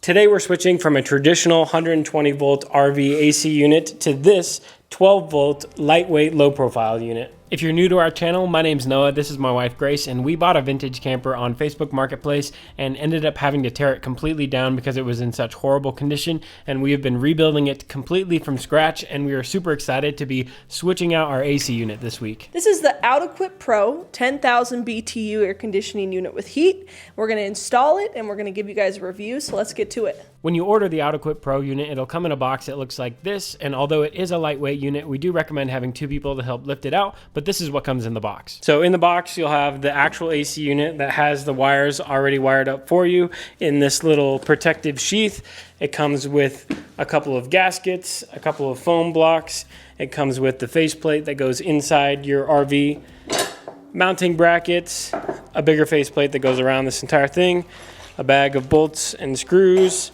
Today we're switching from a traditional 120 volt RV AC unit to this 12 volt lightweight low profile unit. If you're new to our channel, my name's Noah, this is my wife Grace, and we bought a vintage camper on Facebook Marketplace and ended up having to tear it completely down because it was in such horrible condition, and we have been rebuilding it completely from scratch, and we are super excited to be switching out our AC unit this week. This is the OutEquipPro 10,000 BTU air conditioning unit with heat. We're going to install it and we're going to give you guys a review, so let's get to it. When you order the OutEquipPro unit, it'll come in a box that looks like this, and although it is a lightweight unit, we do recommend having two people to help lift it out, but this is what comes in the box. So in the box, you'll have the actual AC unit that has the wires already wired up for you in this little protective sheath. It comes with a couple of gaskets, a couple of foam blocks. It comes with the faceplate that goes inside your RV, mounting brackets, a bigger faceplate that goes around this entire thing, a bag of bolts and screws,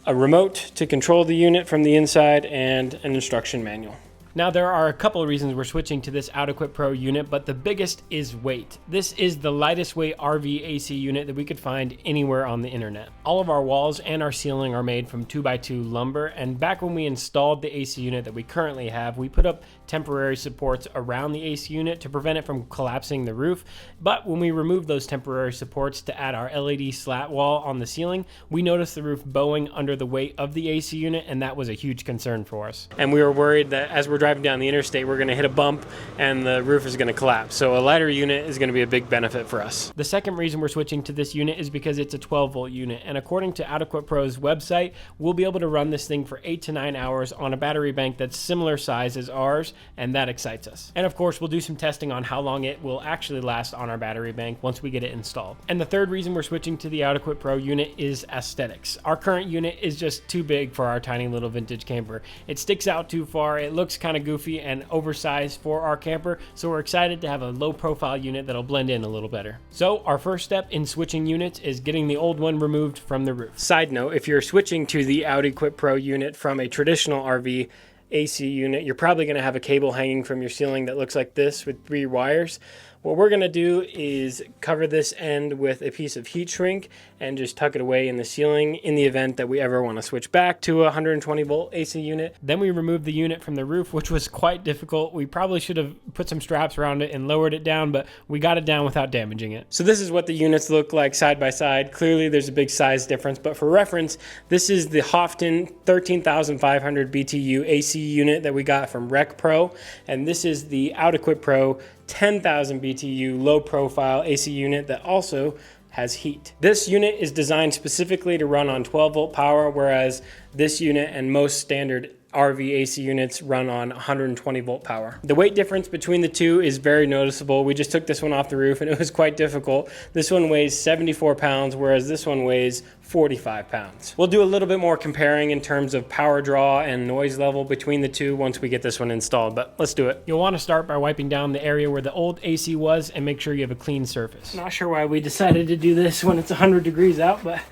a remote to control the unit from the inside, and an instruction manual. Now there are a couple of reasons we're switching to this OutEquipPro unit, but the biggest is weight. This is the lightest weight RV AC unit that we could find anywhere on the internet. All of our walls and our ceiling are made from 2x2 lumber, and back when we installed the AC unit that we currently have, we put up temporary supports around the AC unit to prevent it from collapsing the roof. But when we removed those temporary supports to add our LED slat wall on the ceiling, we noticed the roof bowing under the weight of the AC unit, and that was a huge concern for us. And we were worried that as we're driving down the interstate, we're going to hit a bump and the roof is going to collapse. So a lighter unit is going to be a big benefit for us. The second reason we're switching to this unit is because it's a 12 volt unit, and according to OutEquipPro's website, we'll be able to run this thing for 8 to 9 hours on a battery bank that's similar size as ours, and that excites us. And of course, we'll do some testing on how long it will actually last on our battery bank once we get it installed. And the third reason we're switching to the OutEquipPro unit is aesthetics. Our current unit is just too big for our tiny little vintage camper. It sticks out too far, it looks kind of goofy and oversized for our camper, so we're excited to have a low profile unit that'll blend in a little better. So our first step in switching units is getting the old one removed from the roof. Side note, if you're switching to the OutEquipPro unit from a traditional RV AC unit, you're probably going to have a cable hanging from your ceiling that looks like this with 3 wires. What we're going to do is cover this end with a piece of heat shrink and just tuck it away in the ceiling in the event that we ever want to switch back to a 120 volt AC unit. Then we removed the unit from the roof, which was quite difficult. We probably should have put some straps around it and lowered it down, but we got it down without damaging it. So this is what the units look like side by side. Clearly there's a big size difference, but for reference, this is the Hofton 13,500 BTU AC unit that we got from RecPro, and this is the OutEquipPro 10,000 BTU low profile AC unit that also has heat. This unit is designed specifically to run on 12 volt power, whereas this unit and most standard RV AC units run on 120 volt power. The weight difference between the two is very noticeable. We just took this one off the roof and it was quite difficult. This one weighs 74 pounds, whereas this one weighs 45 pounds. We'll do a little bit more comparing in terms of power draw and noise level between the two once we get this one installed, but let's do it. You'll want to start by wiping down the area where the old AC was and make sure you have a clean surface. Not sure why we decided to do this when it's 100 degrees out, but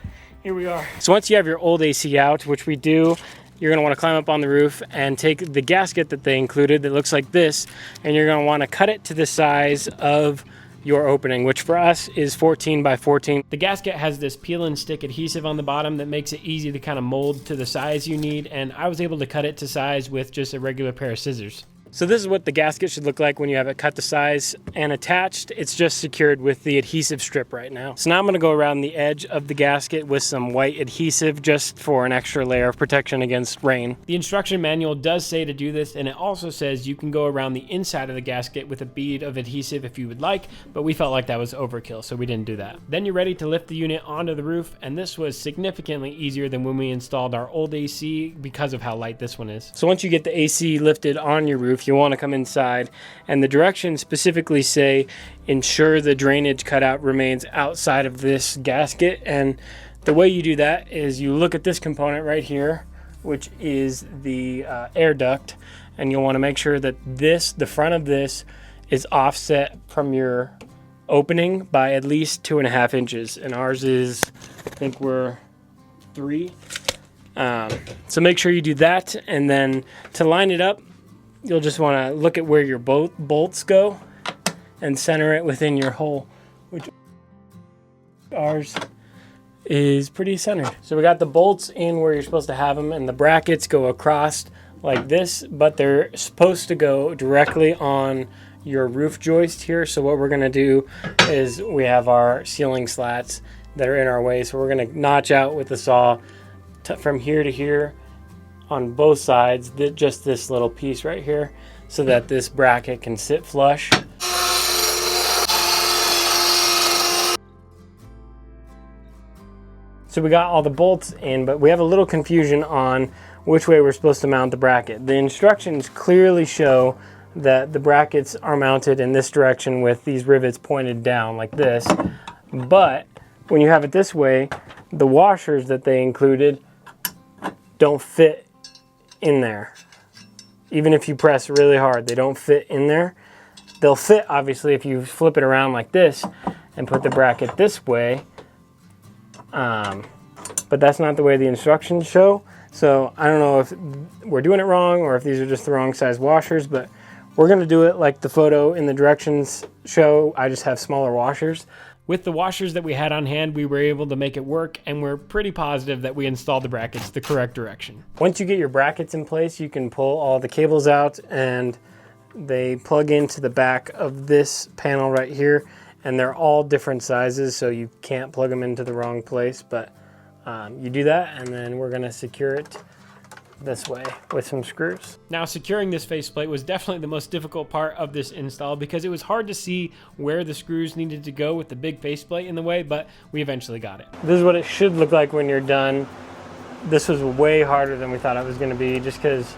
here we are. So once you have your old AC out, which we do, you're going to want to climb up on the roof and take the gasket that they included that looks like this, and you're going to want to cut it to the size of your opening, which for us is 14 by 14. The gasket has this peel and stick adhesive on the bottom that makes it easy to kind of mold to the size you need, and I was able to cut it to size with just a regular pair of scissors. So this is what the gasket should look like when you have it cut to size and attached. It's just secured with the adhesive strip right now. So now I'm going to go around the edge of the gasket with some white adhesive just for an extra layer of protection against rain. The instruction manual does say to do this, and it also says you can go around the inside of the gasket with a bead of adhesive if you would like, but we felt like that was overkill, so we didn't do that. Then you're ready to lift the unit onto the roof, and this was significantly easier than when we installed our old AC because of how light this one is. So once you get the AC lifted on your roof, you want to come inside, and the directions specifically say ensure the drainage cutout remains outside of this gasket. And the way you do that is you look at this component right here, which is the air duct, and you'll want to make sure that the front of this is offset from your opening by at least 2.5 inches, and ours is, I think we're 3. So make sure you do that, and then to line it up, you'll just want to look at where your bolts go and center it within your hole, which ours is pretty centered. So we got the bolts in where you're supposed to have them, and the brackets go across like this, but they're supposed to go directly on your roof joist here. So what we're gonna do is we have our ceiling slats that are in our way. So we're gonna notch out with the saw from here to here on both sides, just this little piece right here, so that this bracket can sit flush. So we got all the bolts in, but we have a little confusion on which way we're supposed to mount the bracket. The instructions clearly show that the brackets are mounted in this direction with these rivets pointed down like this. But when you have it this way, the washers that they included don't fit in there. Even if you press really hard, they don't fit in there. They'll fit, obviously, if you flip it around like this and put the bracket this way. But that's not the way the instructions show. So I don't know if we're doing it wrong or if these are just the wrong size washers, but we're gonna do it like the photo in the directions show. I just have smaller washers. With the washers that we had on hand, we were able to make it work, and we're pretty positive that we installed the brackets the correct direction. Once you get your brackets in place, you can pull all the cables out, and they plug into the back of this panel right here, and they're all different sizes, so you can't plug them into the wrong place, but you do that, and then we're gonna secure it this way with some screws. Now, securing this faceplate was definitely the most difficult part of this install because it was hard to see where the screws needed to go with the big faceplate in the way, but we eventually got it. This is what it should look like when you're done. This was way harder than we thought it was gonna be, just because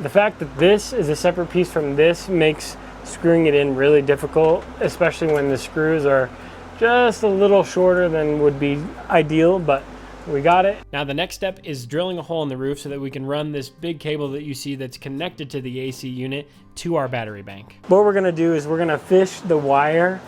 the fact that this is a separate piece from this makes screwing it in really difficult, especially when the screws are just a little shorter than would be ideal, but we got it. Now the next step is drilling a hole in the roof so that we can run this big cable that you see that's connected to the AC unit to our battery bank. What we're gonna do is we're gonna fish the wire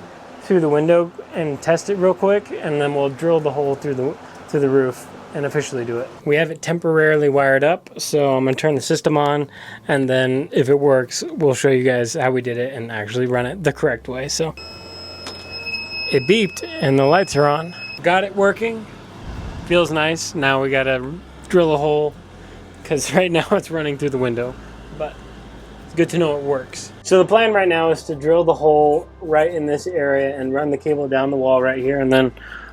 through the window and test it real quick, and then we'll drill the hole through the roof and officially do it. We have it temporarily wired up, so I'm gonna turn the system on, and then if it works, we'll show you guys how we did it and actually run it the correct way. So it beeped and the lights are on. Got it working. Feels nice. Now we gotta drill a hole because right now it's running through the window, but it's good to know it works. So the plan right now is to drill the hole right in this area and run the cable down the wall right here and then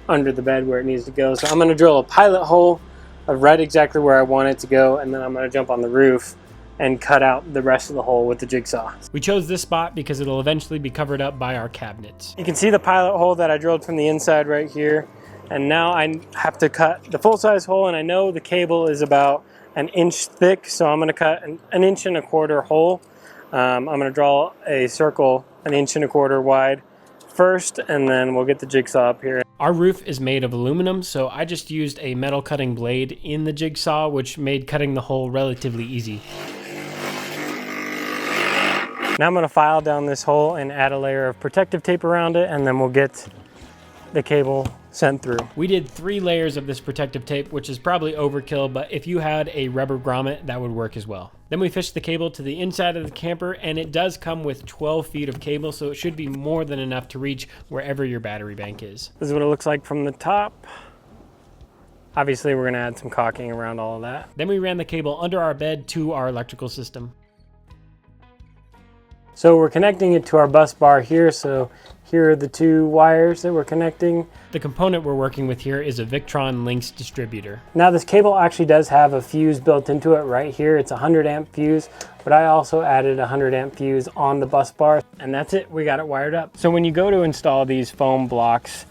under the bed where it needs to go. So I'm gonna drill a pilot hole right exactly where I want it to go, and then I'm gonna jump on the roof and cut out the rest of the hole with the jigsaw. We chose this spot because it'll eventually be covered up by our cabinets. You can see the pilot hole that I drilled from the inside right here. And now I have to cut the full-size hole, and I know the cable is about an inch thick, so I'm gonna cut an 1.25 inch hole. I'm gonna draw a circle 1.25 inch wide first, and then we'll get the jigsaw up here. Our roof is made of aluminum, so I just used a metal cutting blade in the jigsaw, which made cutting the hole relatively easy. Now I'm gonna file down this hole and add a layer of protective tape around it, and then we'll get the cable sent through. We did 3 layers of this protective tape, which is probably overkill, but if you had a rubber grommet, that would work as well. Then we fished the cable to the inside of the camper, and it does come with 12 feet of cable, so it should be more than enough to reach wherever your battery bank is. This is what it looks like from the top. Obviously, we're gonna add some caulking around all of that. Then we ran the cable under our bed to our electrical system. So we're connecting it to our bus bar here, so here are the 2 wires that we're connecting. The component we're working with here is a Victron Lynx distributor. Now this cable actually does have a fuse built into it right here. It's a 100 amp fuse, but I also added a 100 amp fuse on the bus bar, and that's it, we got it wired up. So when you go to install these foam blocks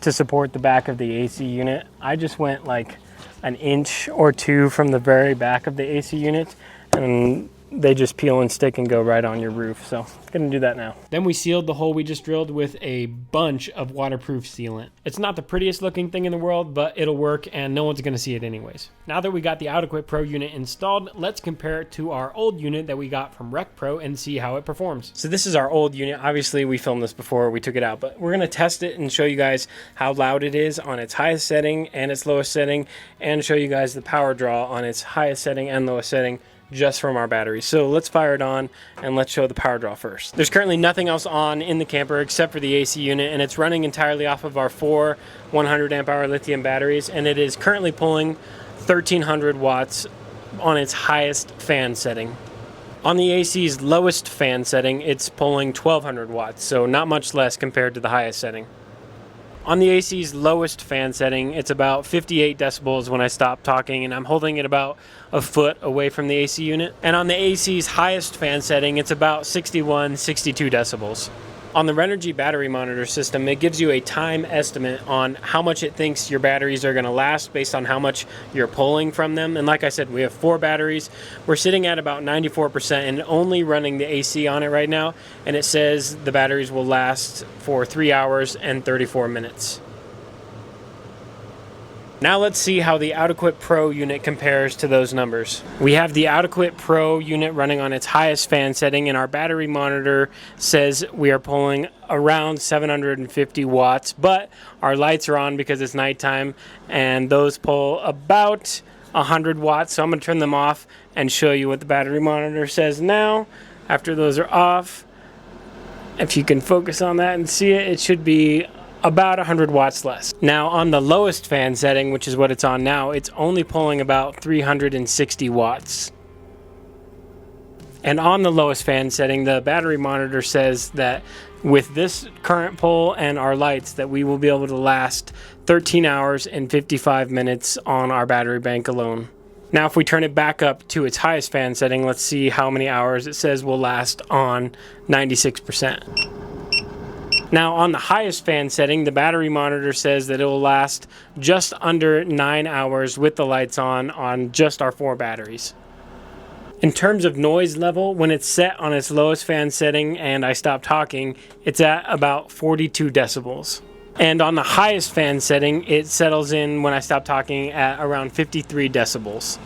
to support the back of the AC unit, I just went like 1 inch or 2 from the very back of the AC unit, and they just peel and stick and go right on your roof. So I'm gonna do that now. Then we sealed the hole we just drilled with a bunch of waterproof sealant. It's not the prettiest looking thing in the world, but it'll work and no one's gonna see it anyways. Now that we got the OutEquipPro unit installed, let's compare it to our old unit that we got from RecPro and see how it performs. So this is our old unit. Obviously we filmed this before we took it out, but we're gonna test it and show you guys how loud it is on its highest setting and its lowest setting, and show you guys the power draw on its highest setting and lowest setting just from our batteries. So let's fire it on and let's show the power draw first. There's currently nothing else on in the camper except for the AC unit, and it's running entirely off of our 4 100 amp hour lithium batteries, and it is currently pulling 1300 watts on its highest fan setting. On the AC's lowest fan setting, it's pulling 1200 watts, so not much less compared to the highest setting. On the AC's lowest fan setting, it's about 58 decibels when I stop talking, and I'm holding it about a foot away from the AC unit. And on the AC's highest fan setting, it's about 61, 62 decibels. On the Renogy battery monitor system, it gives you a time estimate on how much it thinks your batteries are going to last based on how much you're pulling from them. And like I said, we have 4 batteries. We're sitting at about 94% and only running the AC on it right now. And it says the batteries will last for 3 hours and 34 minutes. Now let's see how the OutEquipPro unit compares to those numbers. We have the OutEquipPro unit running on its highest fan setting, and our battery monitor says we are pulling around 750 watts, but our lights are on because it's nighttime, and those pull about 100 watts. So I'm going to turn them off and show you what the battery monitor says now. After those are off, if you can focus on that and see it, it should be about 100 watts less. Now on the lowest fan setting, which is what it's on now, it's only pulling about 360 watts. And on the lowest fan setting, the battery monitor says that with this current pull and our lights that we will be able to last 13 hours and 55 minutes on our battery bank alone. Now if we turn it back up to its highest fan setting, let's see how many hours it says will last on 96%. Now on the highest fan setting, the battery monitor says that it will last just under 9 hours with the lights on just our 4 batteries. In terms of noise level, when it's set on its lowest fan setting and I stop talking, it's at about 42 decibels. And on the highest fan setting, it settles in when I stop talking at around 53 decibels.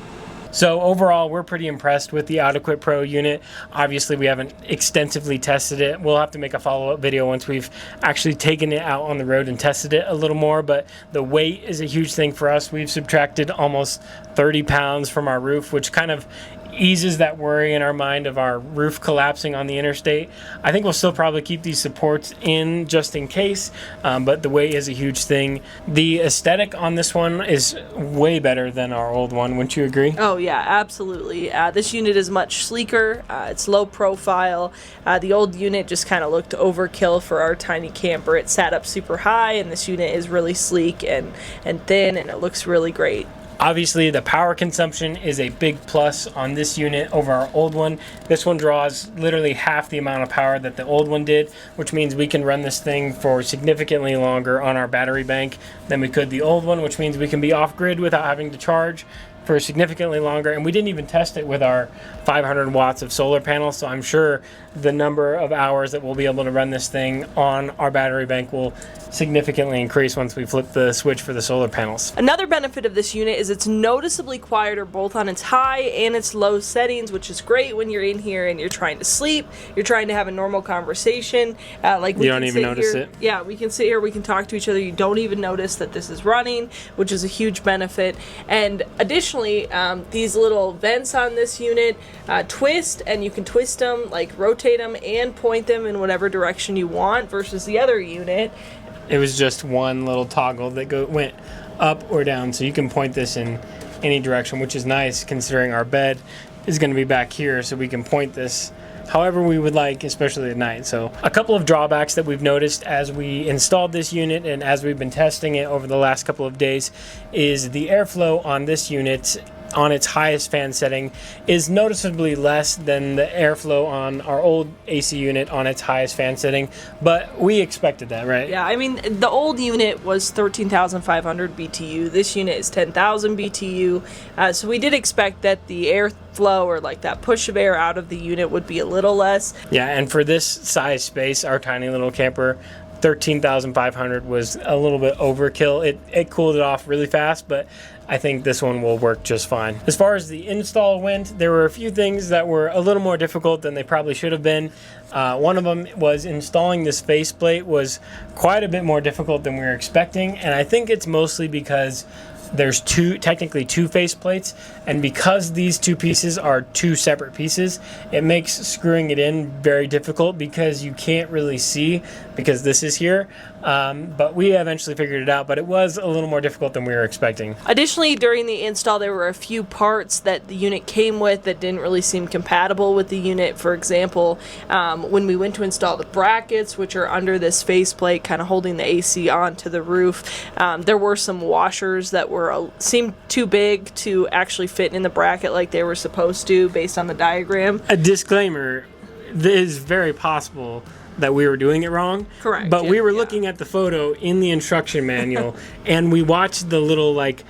So overall, we're pretty impressed with the OutEquipPro unit. Obviously, we haven't extensively tested it. We'll have to make a follow-up video once we've actually taken it out on the road and tested it a little more, but the weight is a huge thing for us. We've subtracted almost 30 pounds from our roof, which kind of eases that worry in our mind of our roof collapsing on the interstate. I think we'll still probably keep these supports in just in case, but the weight is a huge thing. The aesthetic on this one is way better than our old one. Wouldn't you agree? Oh yeah, absolutely. This unit is much sleeker. It's low profile. The old unit just kind of looked overkill for our tiny camper. It sat up super high, and this unit is really sleek and thin, and it looks really great. Obviously, the power consumption is a big plus on this unit over our old one. This one draws literally half the amount of power that the old one did, which means we can run this thing for significantly longer on our battery bank than we could the old one, which means we can be off-grid without having to charge for significantly longer. And we didn't even test it with our 500 watts of solar panels, so I'm sure the number of hours that we'll be able to run this thing on our battery bank will significantly increase once we flip the switch for the solar panels. Another benefit of this unit is it's noticeably quieter both on its high and its low settings, which is great when you're in here and you're trying to sleep, you're trying to have a normal conversation. Like we you don't even notice here, it. Yeah, we can sit here, we can talk to each other. You don't even notice that this is running, which is a huge benefit. And additionally, these little vents on this unit twist, and you can twist them, like rotate them and point them in whatever direction you want, versus the other unit. It was just one little toggle that went up or down, so you can point this in any direction, which is nice considering our bed is going to be back here, so we can point this however we would like, especially at night. So a couple of drawbacks that we've noticed as we installed this unit and as we've been testing it over the last couple of days is the airflow on this unit on its highest fan setting is noticeably less than the airflow on our old AC unit on its highest fan setting, but we expected that, right? Yeah, I mean, the old unit was 13,500 BTU. This unit is 10,000 BTU, so we did expect that the airflow, or like that push of air out of the unit, would be a little less. Yeah, and for this size space, our tiny little camper, 13,500 was a little bit overkill. It cooled it off really fast, but I think this one will work just fine. As far as the install went, there were a few things that were a little more difficult than they probably should have been. One of them was installing this faceplate was quite a bit more difficult than we were expecting, and I think it's mostly because there's technically two face plates, and because these two pieces are two separate pieces, it makes screwing it in very difficult because you can't really see because this is here. But we eventually figured it out, but it was a little more difficult than we were expecting. Additionally, during the install, there were a few parts that the unit came with that didn't really seem compatible with the unit. For example, when we went to install the brackets, which are under this faceplate, kind of holding the AC onto the roof, there were some washers that seemed too big to actually fit in the bracket like they were supposed to based on the diagram. A disclaimer, it is very possible that we were doing it wrong. Correct. But we were looking at the photo in the instruction manual and we watched the little, like,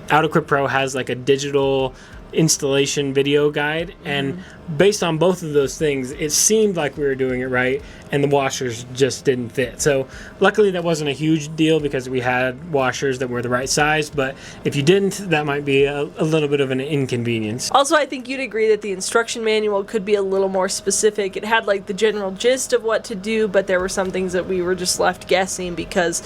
OutEquipPro has like a digital installation video guide, and based on both of those things, it seemed like we were doing it right, and the washers just didn't fit. So luckily that wasn't a huge deal because we had washers that were the right size, but if you didn't, that might be a little bit of an inconvenience. Also, I think you'd agree that the instruction manual could be a little more specific. It had like the general gist of what to do, but there were some things that we were just left guessing because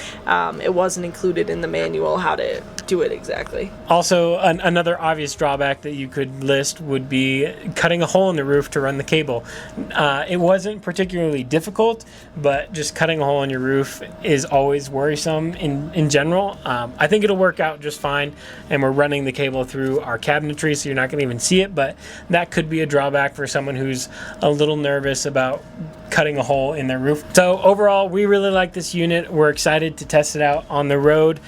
it wasn't included in the manual how to do it exactly. Also, another obvious drawback that you could list would be cutting a hole in the roof to run the cable. It wasn't particularly difficult, but just cutting a hole in your roof is always worrisome in general. I think it'll work out just fine, and we're running the cable through our cabinetry, so you're not going to even see it, but that could be a drawback for someone who's a little nervous about cutting a hole in their roof. So overall, we really like this unit. We're excited to test it out on the road.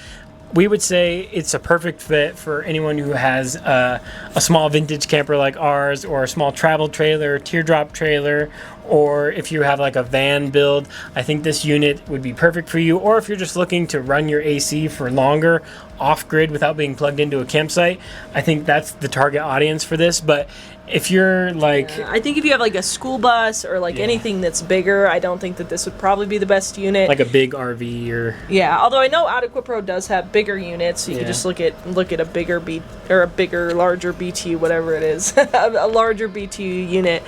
We would say it's a perfect fit for anyone who has a small vintage camper like ours, or a small travel trailer, teardrop trailer, or if you have like a van build. I think this unit would be perfect for you, or if you're just looking to run your AC for longer off-grid without being plugged into a campsite. I think that's the target audience for this. But if you're like... I think if you have like a school bus or like anything that's bigger, I don't think that this would probably be the best unit. Like a big RV or... Yeah, although I know OutEquipPro does have bigger units, so you can just look at a bigger, larger BTU, whatever it is, a larger BTU unit.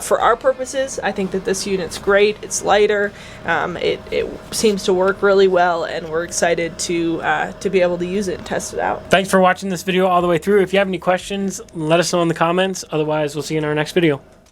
For our purposes, I think that this unit's great. It's lighter. It seems to work really well, and we're excited to be able to use it and test it out. Thanks for watching this video all the way through. If you have any questions, let us know in the comments. Otherwise, we'll see you in our next video.